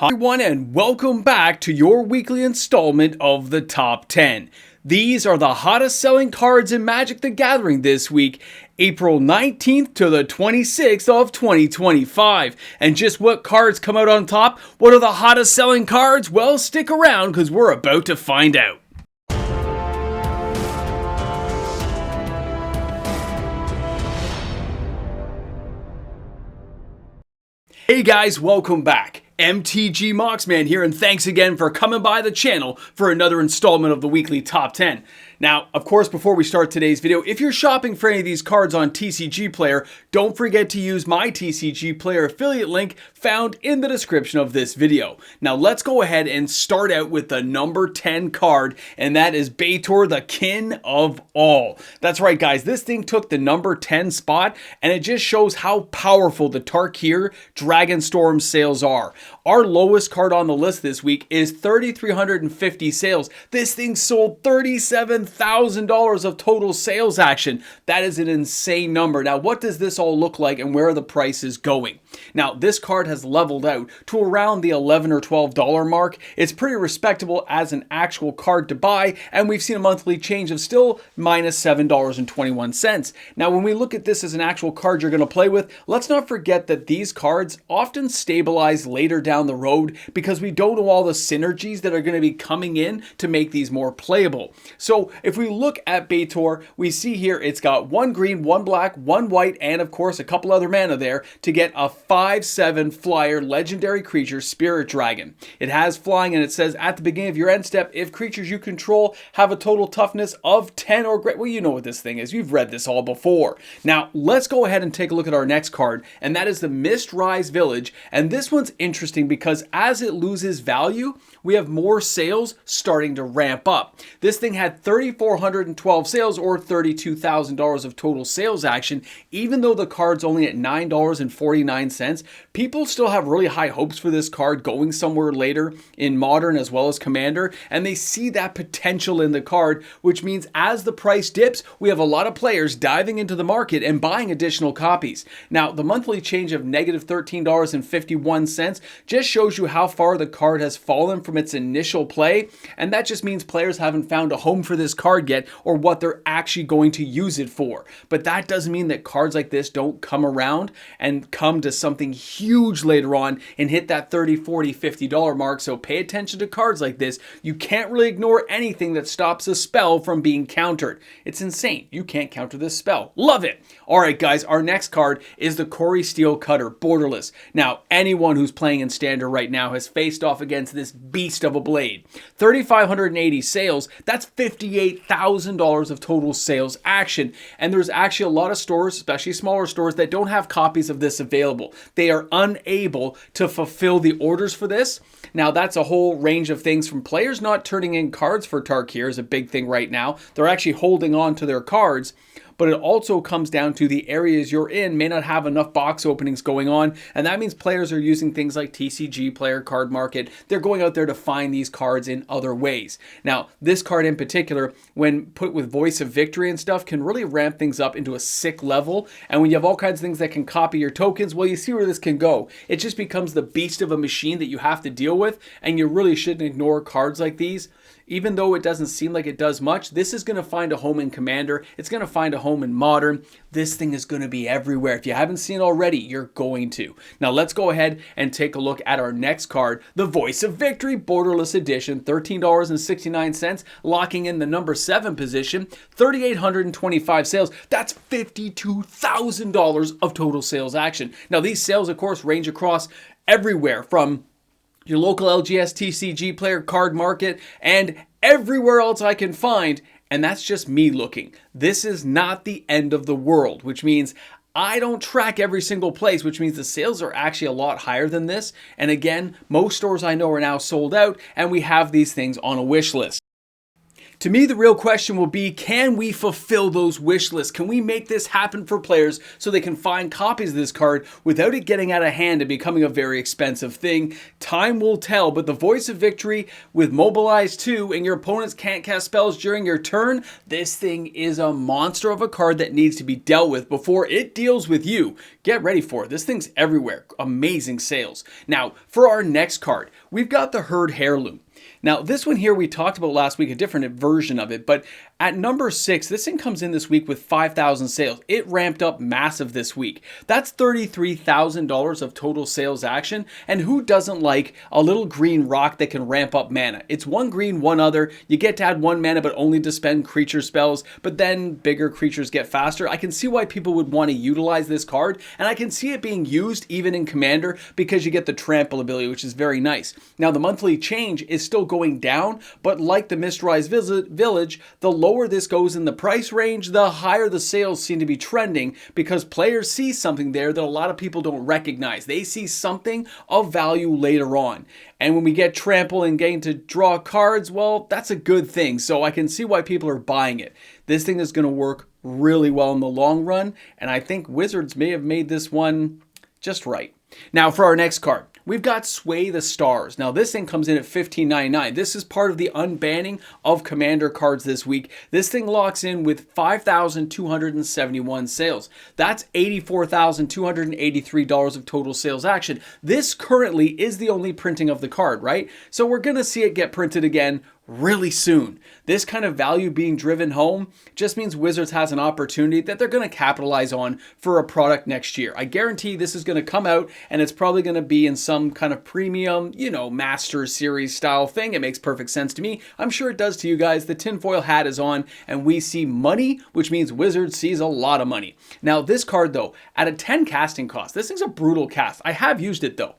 Hi everyone, and welcome back to your weekly installment of the Top 10. These are the hottest selling cards in Magic the Gathering this week, April 19th to the 26th of 2025. And just what cards come out on top? What are the hottest selling cards? Well, stick around because we're about to find out. Hey guys, welcome back. MTG Moxman here, and thanks again for coming by the channel for another installment of the weekly Top 10. Now, of course, before we start today's video, if you're shopping for any of these cards on TCG Player, don't forget to use my TCG Player affiliate link found in the description of this video. Now, let's go ahead and start out with the number 10 card, and that is Baitor, the Kin of All. That's right, guys, this thing took the number 10 spot, and it just shows how powerful the Tarkir Dragonstorm sales are. Our lowest card on the list this week is 3,350 sales. This thing sold $37,000 of total sales action. That is an insane number. Now, what does this all look like and where are the prices going? Now, this card has leveled out to around the $11 or $12 mark. It's pretty respectable as an actual card to buy, and we've seen a monthly change of still minus $7.21. Now, when we look at this as an actual card you're going to play with, let's not forget that these cards often stabilize later down the road because we don't know all the synergies that are going to be coming in to make these more playable. So if we look at Baitor, we see here it's got 1 green, 1 black, 1 white, and of course a couple other mana there to get a 5/7 flyer legendary creature, Spirit Dragon. It has flying, and it says at the beginning of your end step, if creatures you control have a total toughness of 10 or greater. Well, you know what this thing is. You've read this all before. Now, let's go ahead and take a look at our next card, and that is the Mistrise Village. And this one's interesting because as it loses value, we have more sales starting to ramp up. This thing had 3,412 sales, or $32,000 of total sales action. Even though the card's only at $9.49, people still have really high hopes for this card going somewhere later in Modern as well as Commander, and they see that potential in the card, which means as the price dips, we have a lot of players diving into the market and buying additional copies. Now, the monthly change of negative $13.51 just shows you how far the card has fallen from its initial play, and that just means players haven't found a home for this card yet or what they're actually going to use it for. But that doesn't mean that cards like this don't come around and come to something huge later on and hit that $30, $40, $50 mark. So pay attention to cards like this. You can't really ignore anything that stops a spell from being countered. It's insane. You can't counter this spell. Love it. All right, guys, our next card is the Corey Steel Cutter, borderless. Now, anyone who's playing in Standard right now has faced off against this beast of a blade. 3,580 sales, that's $58,000 of total sales action. And there's actually a lot of stores, especially smaller stores, that don't have copies of this available. They are unable to fulfill the orders for this. Now, that's a whole range of things from players not turning in cards for Tarkir is a big thing right now. They're actually holding on to their cards. But it also comes down to the areas you're in may not have enough box openings going on, and that means players are using things like TCG Player, Card Market. They're going out there to find these cards in other ways. Now, this card in particular, when put with Voice of Victory and stuff, can really ramp things up into a sick level, and when you have all kinds of things that can copy your tokens, well, you see where this can go. It just becomes the beast of a machine that you have to deal with, and you really shouldn't ignore cards like these. Even though it doesn't seem like it does much, this is going to find a home in Commander. It's going to find a home in Modern. This thing is going to be everywhere. If you haven't seen it already, you're going to. Now let's go ahead and take a look at our next card, the Voice of Victory Borderless Edition, $13.69, locking in the number 7 position, 3,825 sales. That's $52,000 of total sales action. Now these sales, of course, range across everywhere from your local LGS TCG Player, Card Market, and everywhere else I can find. And that's just me looking. This is not the end of the world, which means I don't track every single place, which means the sales are actually a lot higher than this. And again, most stores I know are now sold out, and we have these things on a wish list. To me, the real question will be, can we fulfill those wish lists? Can we make this happen for players so they can find copies of this card without it getting out of hand and becoming a very expensive thing? Time will tell, but the Voice of Victory with Mobilize 2 and your opponents can't cast spells during your turn, this thing is a monster of a card that needs to be dealt with before it deals with you. Get ready for it. This thing's everywhere. Amazing sales. Now, for our next card, we've got the Herd Heirloom. Now, this one here we talked about last week, a different version of it, but at number 6, this thing comes in this week with 5,000 sales. It ramped up massive this week. That's $33,000 of total sales action, and who doesn't like a little green rock that can ramp up mana? It's one green, one other. You get to add one mana, but only to spend creature spells, but then bigger creatures get faster. I can see why people would want to utilize this card, and I can see it being used even in Commander because you get the trample ability, which is very nice. Now, the monthly change is still going down, but like the Mysterized Village, the lower this goes in the price range, the higher the sales seem to be trending because players see something there that a lot of people don't recognize. They see something of value later on. And when we get trample and getting to draw cards, well, that's a good thing. So I can see why people are buying it. This thing is going to work really well in the long run, and I think Wizards may have made this one just right. Now for our next card, we've got Sway the Stars. Now this thing comes in at $15.99. This is part of the unbanning of Commander cards this week. This thing locks in with 5,271 sales. That's $84,283 of total sales action. This currently is the only printing of the card, right? So we're going to see it get printed again really soon. This kind of value being driven home just means Wizards has an opportunity that they're going to capitalize on for a product next year. I guarantee this is going to come out and it's probably going to be in some kind of premium, Master Series style thing. It makes perfect sense to me. I'm sure it does to you guys. The tinfoil hat is on and we see money, which means Wizards sees a lot of money. Now this card though, at a 10 casting cost, this thing's a brutal cast. I have used it though.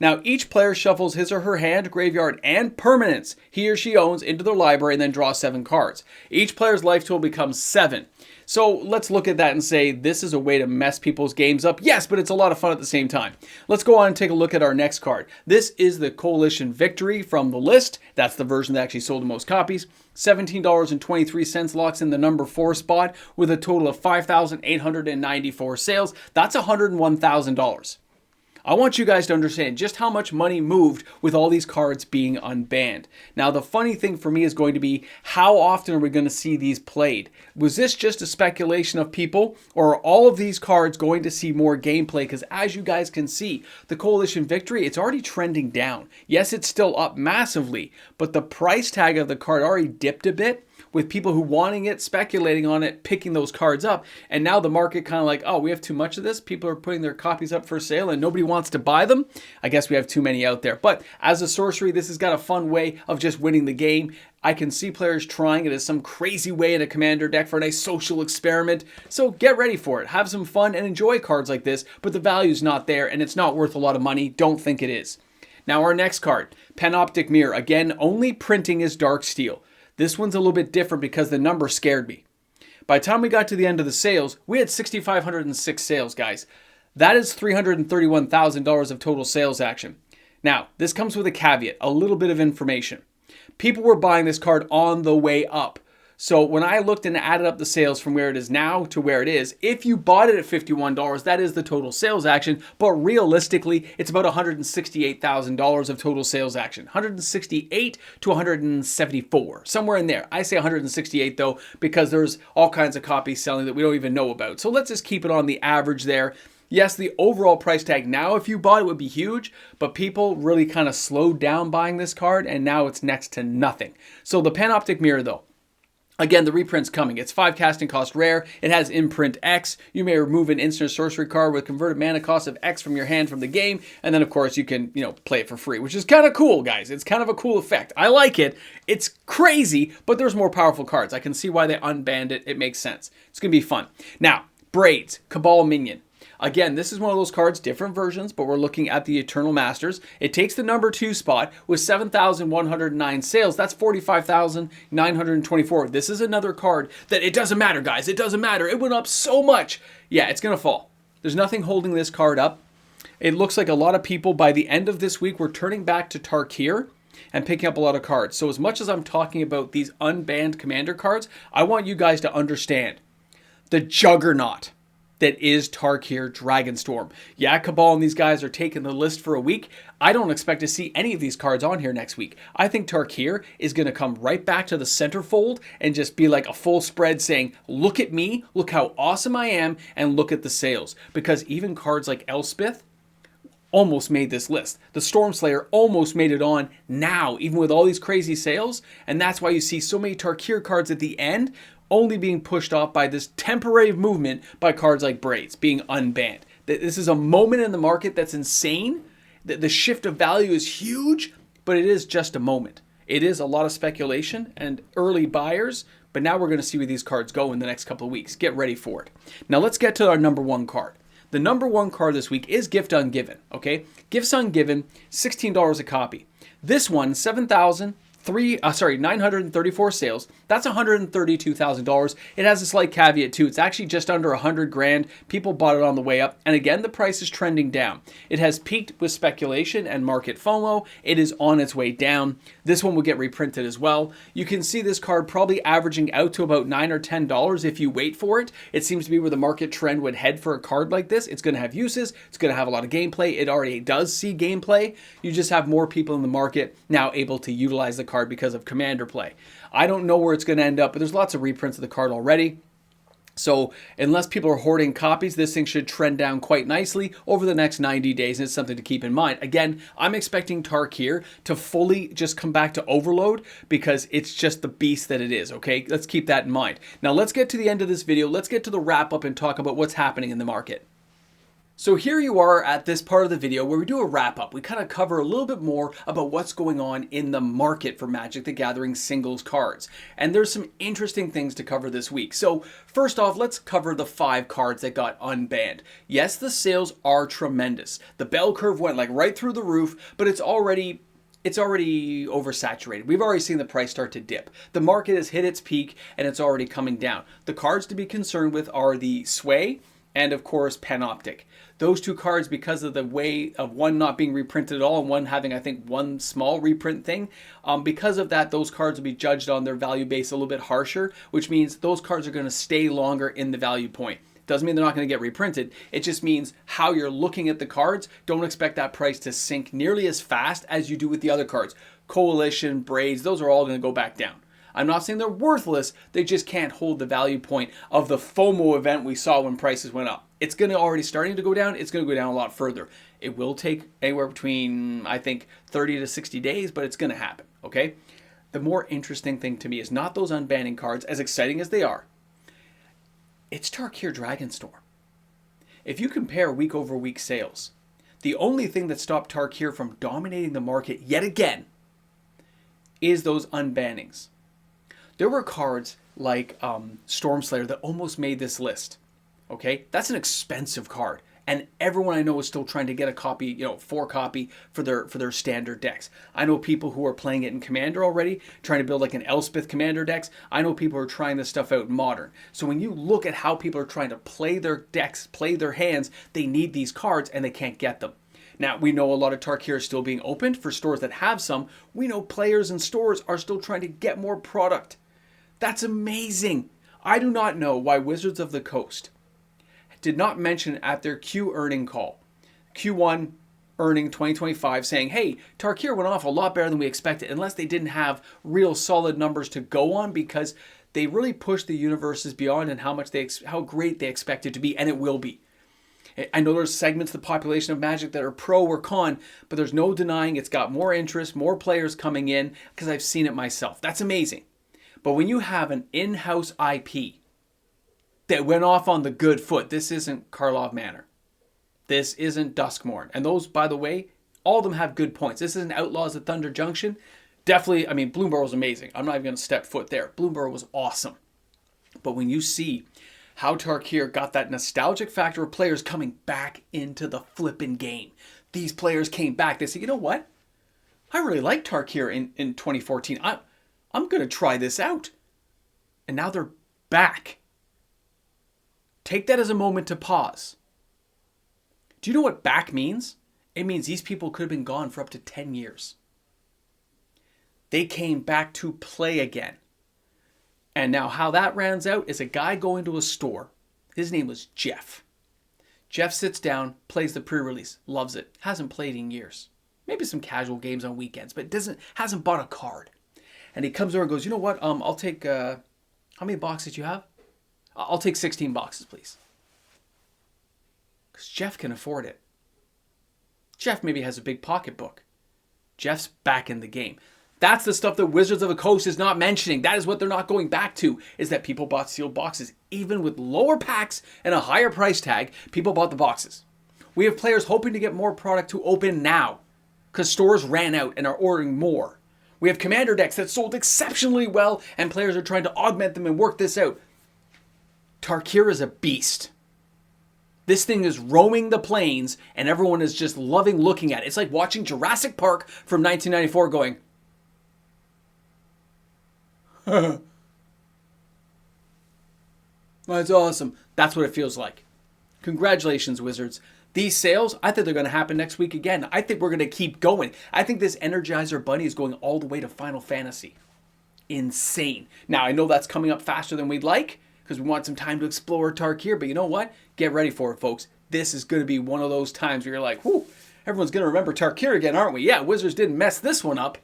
Now, each player shuffles his or her hand, graveyard, and permanents he or she owns into their library and then draws 7 cards. Each player's life total becomes 7. So let's look at that and say this is a way to mess people's games up. Yes, but it's a lot of fun at the same time. Let's go on and take a look at our next card. This is the Coalition Victory from the list. That's the version that actually sold the most copies. $17.23 locks in the number 4 spot with a total of 5,894 sales. That's $101,000. I want you guys to understand just how much money moved with all these cards being unbanned. Now, the funny thing for me is going to be how often are we going to see these played? Was this just a speculation of people, or are all of these cards going to see more gameplay? Because as you guys can see, the Coalition Victory, it's already trending down. Yes, it's still up massively, but the price tag of the card already dipped a bit, with people who wanting it, speculating on it, picking those cards up. And now the market kind of like, oh, we have too much of this. People are putting their copies up for sale and nobody wants to buy them. I guess we have too many out there. But as a sorcery, this has got a fun way of just winning the game. I can see players trying it as some crazy way in a Commander deck for a nice social experiment. So get ready for it. Have some fun and enjoy cards like this, but the value's not there and it's not worth a lot of money. Don't think it is. Now our next card, Panoptic Mirror. Again, only printing is Dark Steel. This one's a little bit different because the number scared me. By the time we got to the end of the sales, we had 6,506 sales, guys. That is $331,000 of total sales action. Now, this comes with a caveat, a little bit of information. People were buying this card on the way up. So when I looked and added up the sales from where it is now to where it is, if you bought it at $51, that is the total sales action. But realistically, it's about $168,000 of total sales action. 168 to 174, somewhere in there. I say 168 though, because there's all kinds of copies selling that we don't even know about. So let's just keep it on the average there. Yes, the overall price tag now, if you bought it, would be huge, but people really kind of slowed down buying this card, and now it's next to nothing. So the Panoptic Mirror though, again, the reprint's coming. It's 5 casting cost rare. It has imprint X. You may remove an instant sorcery card with converted mana cost of X from your hand from the game. And then, of course, you can, play it for free, which is kind of cool, guys. It's kind of a cool effect. I like it. It's crazy, but there's more powerful cards. I can see why they unbanned it. It makes sense. It's going to be fun. Now, Braids, Cabal Minion. Again, this is one of those cards, different versions, but we're looking at the Eternal Masters. It takes the number 2 spot with 7,109 sales. That's 45,924. This is another card that it doesn't matter, guys. It doesn't matter. It went up so much. Yeah, it's going to fall. There's nothing holding this card up. It looks like a lot of people by the end of this week were turning back to Tarkir. and picking up a lot of cards. So as much as I'm talking about these unbanned commander cards, I want you guys to understand the juggernaut that is Tarkir Dragonstorm. Yeah, Cabal and these guys are taking the list for a week. I don't expect to see any of these cards on here next week. I think Tarkir is going to come right back to the centerfold and just be like a full spread saying, look at me, look how awesome I am, and look at the sales. Because even cards like Elspeth almost made this list. The Stormslayer almost made it on now, even with all these crazy sales. And that's why you see so many Tarkir cards at the end only being pushed off by this temporary movement by cards like Braids being unbanned. This is a moment in the market that's insane. The shift of value is huge, but it is just a moment. It is a lot of speculation and early buyers, but now we're going to see where these cards go in the next couple of weeks. Get ready for it. Now let's get to our number one card. The number one card this week is Gift Ungiven, okay? Gifts Ungiven, $16 a copy. This one, 934 sales. That's $132,000. It has a slight caveat too. It's actually just under 100 grand. People bought it on the way up. And again, the price is trending down. It has peaked with speculation and market FOMO. It is on its way down. This one will get reprinted as well. You can see this card probably averaging out to about $9 or $10 if you wait for it. It seems to be where the market trend would head for a card like this. It's going to have uses. It's going to have a lot of gameplay. It already does see gameplay. You just have more people in the market now able to utilize the card because of commander play. I don't know where it's going to end up, but there's lots of reprints of the card already. So unless people are hoarding copies, this thing should trend down quite nicely over the next 90 days, and it's something to keep in mind. Again, I'm expecting Tarkir to fully just come back to overload because it's just the beast that it is, okay? Let's keep that in mind. Now let's get to the end of this video. Let's get to the wrap up and talk about what's happening in the market. So here you are at this part of the video where we do a wrap up. We kind of cover a little bit more about what's going on in the market for Magic the Gathering singles cards. And there's some interesting things to cover this week. So first off, let's cover the 5 cards that got unbanned. Yes, the sales are tremendous. The bell curve went like right through the roof, but it's already oversaturated. We've already seen the price start to dip. The market has hit its peak and it's already coming down. The cards to be concerned with are the Sway and of course Panoptic. Those 2 cards, because of the way of one not being reprinted at all and one having, I think, one small reprint thing, because of that, those cards will be judged on their value base a little bit harsher, which means those cards are going to stay longer in the value point. Doesn't mean they're not going to get reprinted. It just means how you're looking at the cards. Don't expect that price to sink nearly as fast as you do with the other cards. Coalition, Braids, those are all going to go back down. I'm not saying they're worthless, they just can't hold the value point of the FOMO event we saw when prices went up. It's going to already starting to go down, it's going to go down a lot further. It will take anywhere between, I think, 30 to 60 days, but it's going to happen, okay? The more interesting thing to me is not those unbanning cards, as exciting as they are. It's Tarkir Dragonstorm. If you compare week over week sales, the only thing that stopped Tarkir from dominating the market yet again is those unbannings. There were cards like Stormslayer that almost made this list. Okay, that's an expensive card, and everyone I know is still trying to get a copy, 4 copy for their standard decks. I know people who are playing it in Commander already, trying to build like an Elspeth Commander decks. I know people who are trying this stuff out in Modern. So when you look at how people are trying to play their decks, play their hands, they need these cards and they can't get them. Now, we know a lot of Tarkir is still being opened for stores that have some. We know players and stores are still trying to get more product. That's amazing. I do not know why Wizards of the Coast did not mention at their Q earning call, Q1 earning 2025, saying, hey, Tarkir went off a lot better than we expected, unless they didn't have real solid numbers to go on, because they really pushed the universes beyond and how great they expect it to be, and it will be. I know there's segments of the population of Magic that are pro or con, but there's no denying it's got more interest, more players coming in, because I've seen it myself. That's amazing. But when you have an in-house IP that went off on the good foot, this isn't Karlov Manor. This isn't Duskmourn. And those, by the way, all of them have good points. This isn't Outlaws at Thunder Junction. Definitely, I mean, Bloomburrow was amazing. I'm not even going to step foot there. Bloomburrow was awesome. But when you see how Tarkir got that nostalgic factor of players coming back into the flipping game. These players came back. They said, you know what? I really like Tarkir in 2014. I'm going to try this out. And now they're back. Take that as a moment to pause. Do you know what back means? It means these people could have been gone for up to 10 years. They came back to play again. And now how that rounds out is a guy going to a store. His name was Jeff. Jeff sits down, plays the pre-release, loves it. Hasn't played in years. Maybe some casual games on weekends, but hasn't bought a card. And he comes over and goes, you know what? I'll take, how many boxes do you have? I'll take 16 boxes, please. Because Jeff can afford it. Jeff maybe has a big pocketbook. Jeff's back in the game. That's the stuff that Wizards of the Coast is not mentioning. That is what they're not going back to, is that people bought sealed boxes. Even with lower packs and a higher price tag, people bought the boxes. We have players hoping to get more product to open now, because stores ran out and are ordering more. We have commander decks that sold exceptionally well, and players are trying to augment them and work this out. Tarkir is a beast. This thing is roaming the plains, and everyone is just loving looking at it. It's like watching Jurassic Park from 1994 going, that's awesome. That's what it feels like. Congratulations, Wizards. These sales, I think they're going to happen next week again. I think we're going to keep going. I think this Energizer Bunny is going all the way to Final Fantasy. Insane. Now, I know that's coming up faster than we'd like because we want some time to explore Tarkir, but you know what? Get ready for it, folks. This is going to be one of those times where you're like, whew, everyone's going to remember Tarkir again, aren't we? Yeah, Wizards didn't mess this one up.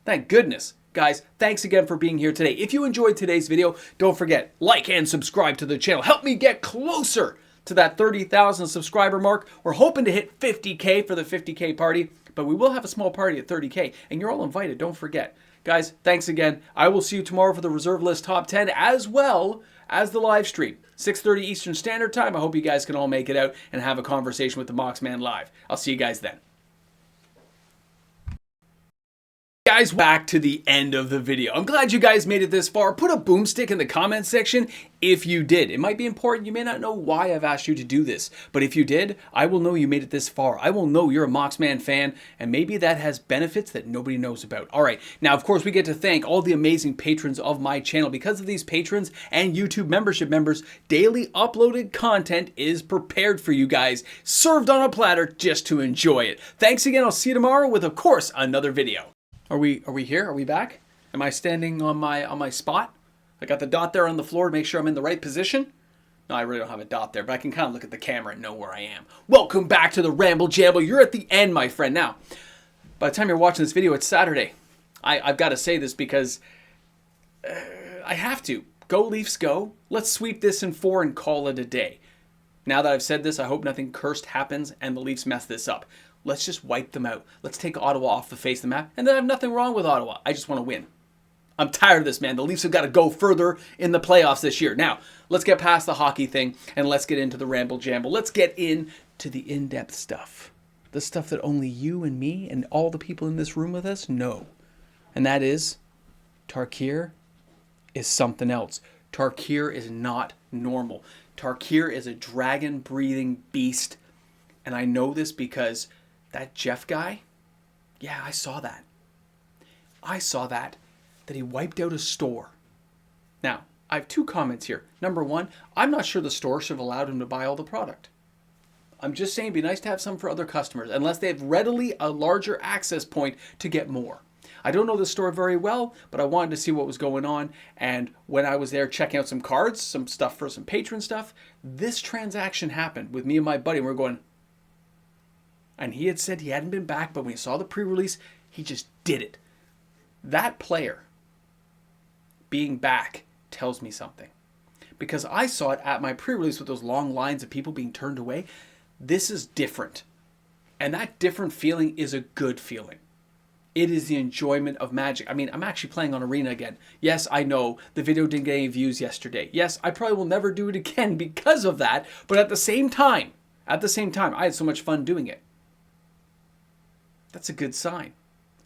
Thank goodness. Guys, thanks again for being here today. If you enjoyed today's video, don't forget, like and subscribe to the channel. Help me get closer to that 30,000 subscriber mark. We're hoping to hit 50K for the 50K party, but we will have a small party at 30K, and you're all invited, don't forget. Guys, thanks again. I will see you tomorrow for the Reserve List Top 10 as well as the live stream. 6:30 Eastern Standard Time. I hope you guys can all make it out and have a conversation with the Moxman live. I'll see you guys then. Guys, back to the end of the video. I'm glad you guys made it this far. Put a boomstick in the comment section if you did. It might be important. You may not know why I've asked you to do this, but if you did, I will know you made it this far. I will know you're a Moxman fan, and maybe that has benefits that nobody knows about. All right, now of course we get to thank all the amazing patrons of my channel. Because of these patrons and YouTube membership members, daily uploaded content is prepared for you guys, served on a platter just to enjoy it. Thanks again. I'll see you tomorrow with, of course, another video. Are we here? Are we back? Am I standing on my spot? I got the dot there on the floor to make sure I'm in the right position. No, I really don't have a dot there, but I can kind of look at the camera and know where I am. Welcome back to the Ramble Jamble. You're at the end, my friend. Now, by the time you're watching this video, it's Saturday. I've got to say this because I have to. Go Leafs, go. Let's sweep this in 4 and call it a day. Now that I've said this, I hope nothing cursed happens and the Leafs mess this up. Let's just wipe them out. Let's take Ottawa off the face of the map. And then I have nothing wrong with Ottawa. I just want to win. I'm tired of this, man. The Leafs have got to go further in the playoffs this year. Now, let's get past the hockey thing and let's get into the Ramble Jamble. Let's get into the in-depth stuff. The stuff that only you and me and all the people in this room with us know. And that is, Tarkir is something else. Tarkir is not normal. Tarkir is a dragon-breathing beast. And I know this because that Jeff guy, yeah, I saw that. I saw that he wiped out a store. Now, I have 2 comments here. Number 1, I'm not sure the store should have allowed him to buy all the product. I'm just saying it'd be nice to have some for other customers, unless they have readily a larger access point to get more. I don't know the store very well, but I wanted to see what was going on. And when I was there checking out some cards, some stuff for some patron stuff, this transaction happened with me and my buddy. And we're going, and he had said he hadn't been back, but when he saw the pre-release, he just did it. That player being back tells me something. Because I saw it at my pre-release with those long lines of people being turned away. This is different. And that different feeling is a good feeling. It is the enjoyment of Magic. I mean, I'm actually playing on Arena again. Yes, I know the video didn't get any views yesterday. Yes, I probably will never do it again because of that. But at the same time, I had so much fun doing it. That's a good sign.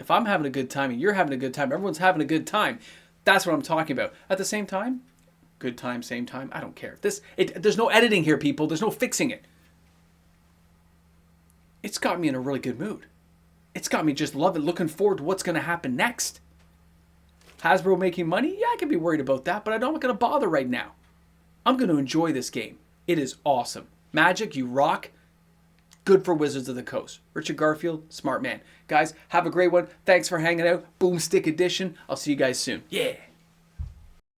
If I'm having a good time and you're having a good time, everyone's having a good time. That's what I'm talking about. At the same time, good time, same time, I don't care. There's no editing here, people. There's no fixing it. It's got me in a really good mood. It's got me just loving, looking forward to what's going to happen next. Hasbro making money? Yeah, I can be worried about that, but I'm not going to bother right now. I'm going to enjoy this game. It is awesome. Magic, you rock. good for Wizards of the Coast. Richard Garfield, smart man. Guys, have a great one. Thanks for hanging out. Boomstick Edition. I'll see you guys soon. Yeah.